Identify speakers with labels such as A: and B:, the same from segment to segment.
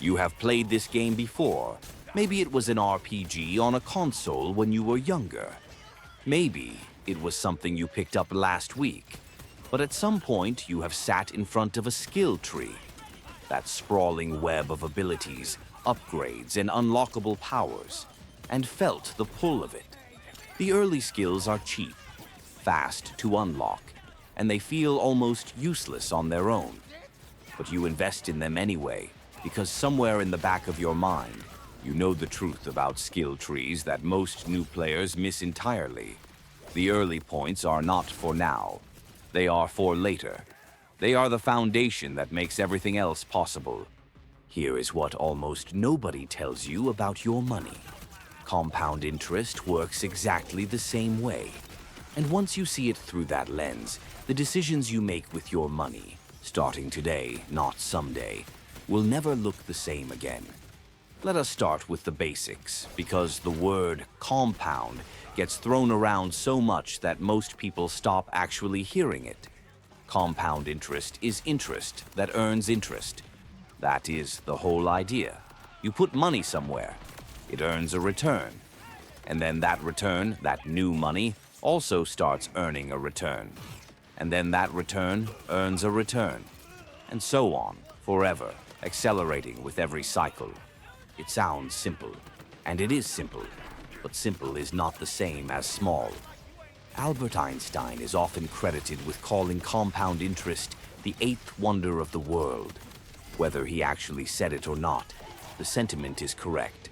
A: You have played this game before. Maybe it was an RPG on a console when you were younger. Maybe it was something you picked up last week. But at some point, you have sat in front of a skill tree. That sprawling web of abilities, upgrades, and unlockable powers, and felt the pull of it. The early skills are cheap, fast to unlock, and they feel almost useless on their own. But you invest in them anyway, because somewhere in the back of your mind, you know the truth about skill trees that most new players miss entirely. The early points are not for now. They are for later. They are the foundation that makes everything else possible. Here is what almost nobody tells you about your money. Compound interest works exactly the same way. And once you see it through that lens, the decisions you make with your money, starting today, not someday, will never look the same again. Let us start with the basics, because the word compound gets thrown around so much that most people stop actually hearing it. Compound interest is interest that earns interest. That is the whole idea. You put money somewhere, it earns a return. And then that return, that new money, also starts earning a return. And then that return earns a return. And so on, forever, accelerating with every cycle. It sounds simple, and it is simple, but simple is not the same as small. Albert Einstein is often credited with calling compound interest the eighth wonder of the world. Whether he actually said it or not, the sentiment is correct.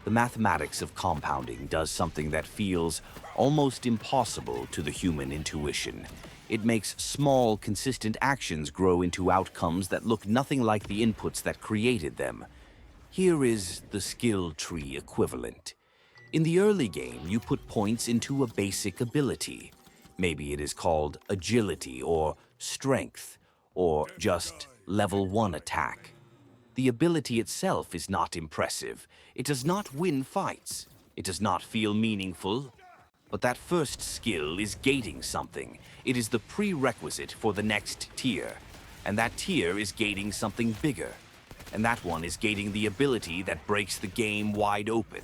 A: The mathematics of compounding does something that feels almost impossible to the human intuition. It makes small, consistent actions grow into outcomes that look nothing like the inputs that created them. Here is the skill tree equivalent. In the early game, you put points into a basic ability. Maybe it is called agility or strength, or just level 1 attack. The ability itself is not impressive. It does not win fights. It does not feel meaningful. But that first skill is gating something. It is the prerequisite for the next tier. And that tier is gating something bigger. And that one is gating the ability that breaks the game wide open.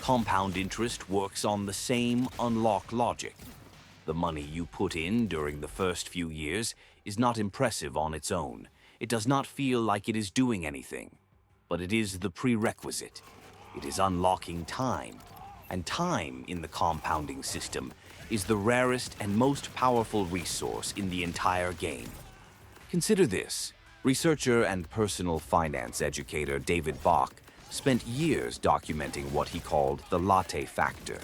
A: Compound interest works on the same unlock logic. The money you put in during the first few years is not impressive on its own. It does not feel like it is doing anything. But it is the prerequisite. It is unlocking time. And time in the compounding system is the rarest and most powerful resource in the entire game. Consider this. Researcher and personal finance educator David Bach spent years documenting what he called the latte factor.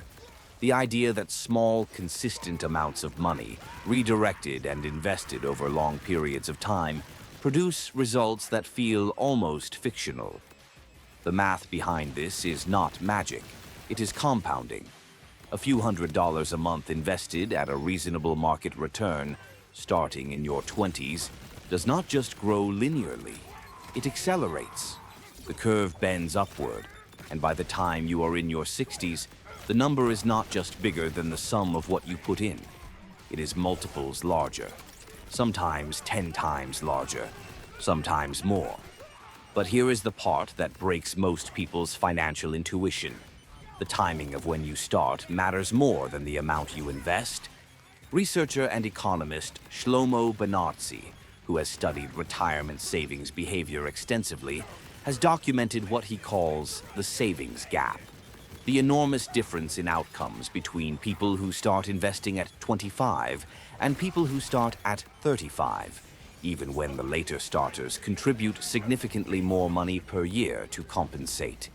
A: The idea that small, consistent amounts of money, redirected and invested over long periods of time, produce results that feel almost fictional. The math behind this is not magic. It is compounding. A few $100s a month invested at a reasonable market return, starting in your 20s, does not just grow linearly. It accelerates. The curve bends upward, and by the time you are in your 60s, the number is not just bigger than the sum of what you put in. It is multiples larger, sometimes 10 times larger, sometimes more. But here is the part that breaks most people's financial intuition. The timing of when you start matters more than the amount you invest. Researcher and economist Shlomo Benartzi, who has studied retirement savings behavior extensively, has documented what he calls the savings gap. The enormous difference in outcomes between people who start investing at 25 and people who start at 35, even when the later starters contribute significantly more money per year to compensate.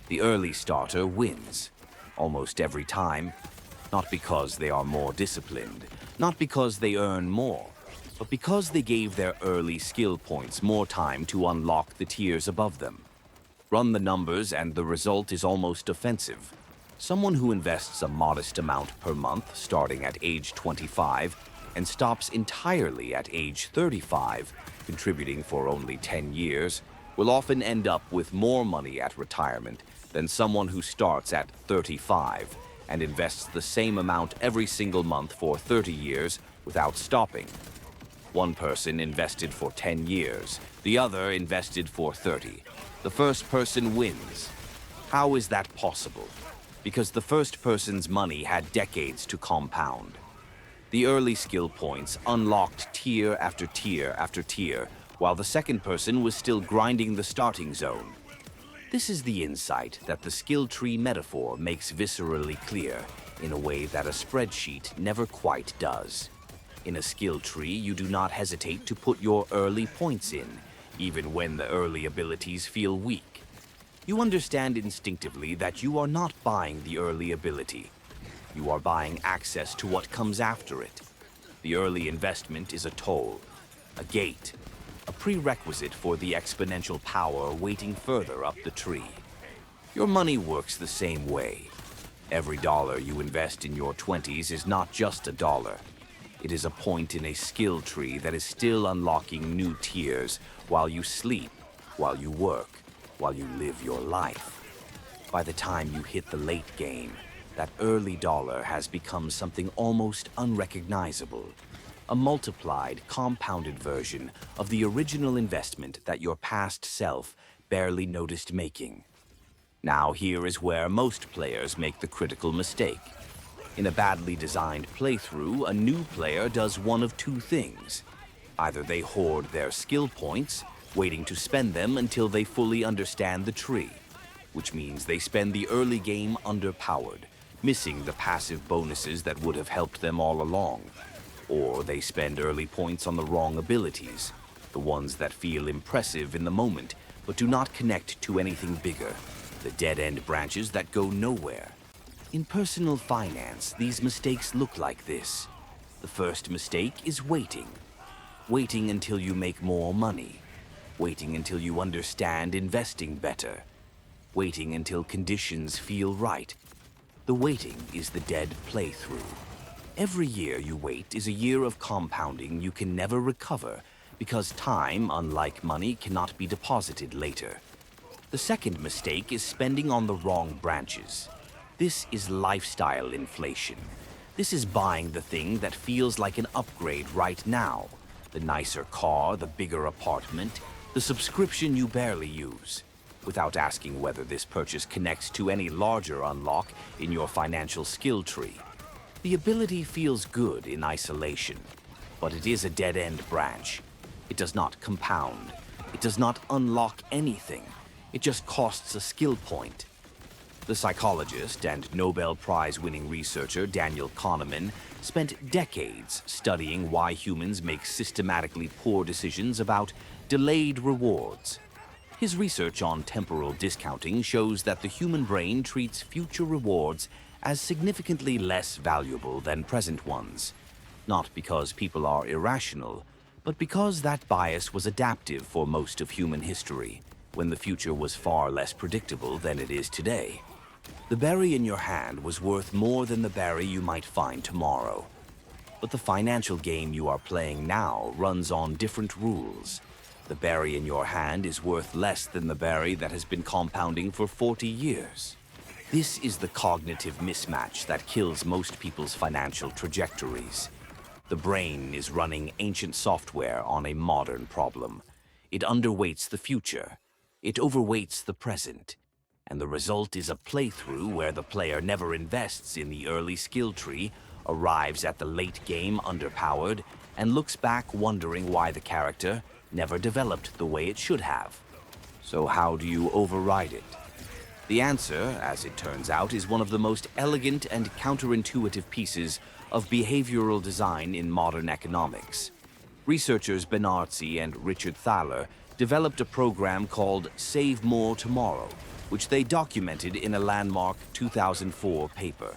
A: The early starter wins, almost every time, not because they are more disciplined, not because they earn more, but because they gave their early skill points more time to unlock the tiers above them. Run the numbers and the result is almost offensive. Someone who invests a modest amount per month starting at age 25 and stops entirely at age 35, contributing for only 10 years, will often end up with more money at retirement than someone who starts at 35 and invests the same amount every single month for 30 years without stopping. One person invested for 10 years, the other invested for 30. The first person wins. How is that possible? Because the first person's money had decades to compound. The early skill points unlocked tier after tier after tier, while the second person was still grinding the starting zone. This is the insight that the skill tree metaphor makes viscerally clear, in a way that a spreadsheet never quite does. In a skill tree, you do not hesitate to put your early points in, even when the early abilities feel weak. You understand instinctively that you are not buying the early ability. You are buying access to what comes after it. The early investment is a toll, a gate, a prerequisite for the exponential power waiting further up the tree. Your money works the same way. Every dollar you invest in your 20s is not just a dollar. It is a point in a skill tree that is still unlocking new tiers while you sleep, while you work, while you live your life. By the time you hit the late game, that early dollar has become something almost unrecognizable. A multiplied, compounded version of the original investment that your past self barely noticed making. Now here is where most players make the critical mistake. In a badly designed playthrough, a new player does one of two things. Either they hoard their skill points, waiting to spend them until they fully understand the tree, which means they spend the early game underpowered, missing the passive bonuses that would have helped them all along. Or they spend early points on the wrong abilities, the ones that feel impressive in the moment but do not connect to anything bigger, the dead-end branches that go nowhere. In personal finance, these mistakes look like this. The first mistake is waiting. Waiting until you make more money. Waiting until you understand investing better. Waiting until conditions feel right. The waiting is the dead playthrough. Every year you wait is a year of compounding you can never recover because time, unlike money, cannot be deposited later. The second mistake is spending on the wrong branches. This is lifestyle inflation. This is buying the thing that feels like an upgrade right now. The nicer car, the bigger apartment, the subscription you barely use, without asking whether this purchase connects to any larger unlock in your financial skill tree. The ability feels good in isolation, but it is a dead-end branch. It does not compound. It does not unlock anything. It just costs a skill point. The psychologist and Nobel Prize-winning researcher Daniel Kahneman spent decades studying why humans make systematically poor decisions about delayed rewards. His research on temporal discounting shows that the human brain treats future rewards as significantly less valuable than present ones. Not because people are irrational, but because that bias was adaptive for most of human history, when the future was far less predictable than it is today. The berry in your hand was worth more than the berry you might find tomorrow. But the financial game you are playing now runs on different rules. The berry in your hand is worth less than the berry that has been compounding for 40 years. This is the cognitive mismatch that kills most people's financial trajectories. The brain is running ancient software on a modern problem. It underweights the future. It overweights the present. And the result is a playthrough where the player never invests in the early skill tree, arrives at the late game underpowered, and looks back wondering why the character never developed the way it should have. So how do you override it? The answer, as it turns out, is one of the most elegant and counterintuitive pieces of behavioral design in modern economics. Researchers Benartzi and Richard Thaler developed a program called Save More Tomorrow, which they documented in a landmark 2004 paper.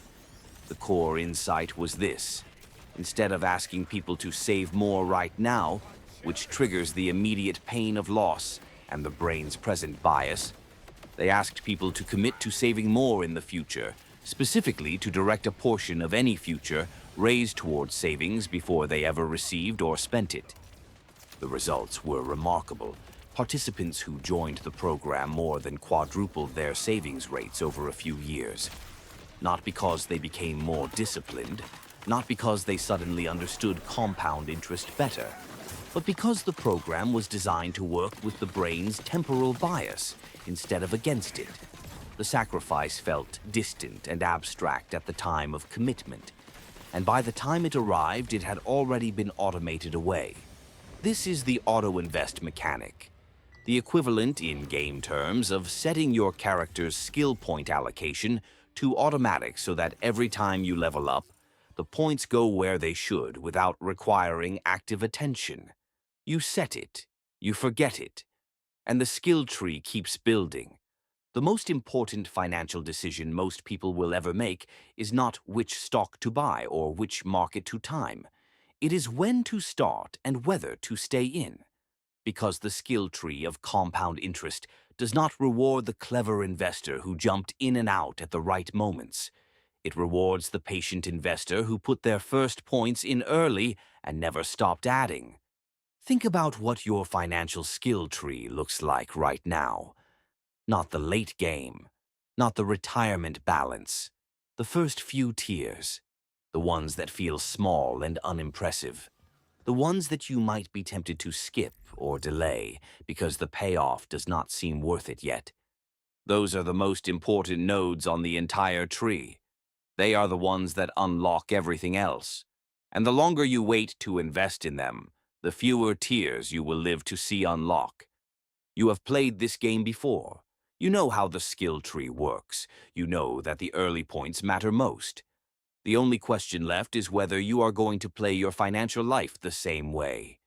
A: The core insight was this: instead of asking people to save more right now, which triggers the immediate pain of loss and the brain's present bias, they asked people to commit to saving more in the future, specifically to direct a portion of any future raised towards savings before they ever received or spent it. The results were remarkable. Participants who joined the program more than quadrupled their savings rates over a few years. Not because they became more disciplined, not because they suddenly understood compound interest better, but because the program was designed to work with the brain's temporal bias instead of against it. The sacrifice felt distant and abstract at the time of commitment, and by the time it arrived, it had already been automated away. This is the auto-invest mechanic, the equivalent in game terms of setting your character's skill point allocation to automatic so that every time you level up, the points go where they should without requiring active attention. You set it, you forget it, and the skill tree keeps building. The most important financial decision most people will ever make is not which stock to buy or which market to time. It is when to start and whether to stay in. Because the skill tree of compound interest does not reward the clever investor who jumped in and out at the right moments. It rewards the patient investor who put their first points in early and never stopped adding. Think about what your financial skill tree looks like right now. Not the late game, not the retirement balance, the first few tiers, the ones that feel small and unimpressive, the ones that you might be tempted to skip or delay because the payoff does not seem worth it yet. Those are the most important nodes on the entire tree. They are the ones that unlock everything else. And the longer you wait to invest in them, the fewer tiers you will live to see unlock. You have played this game before. You know how the skill tree works. You know that the early points matter most. The only question left is whether you are going to play your financial life the same way.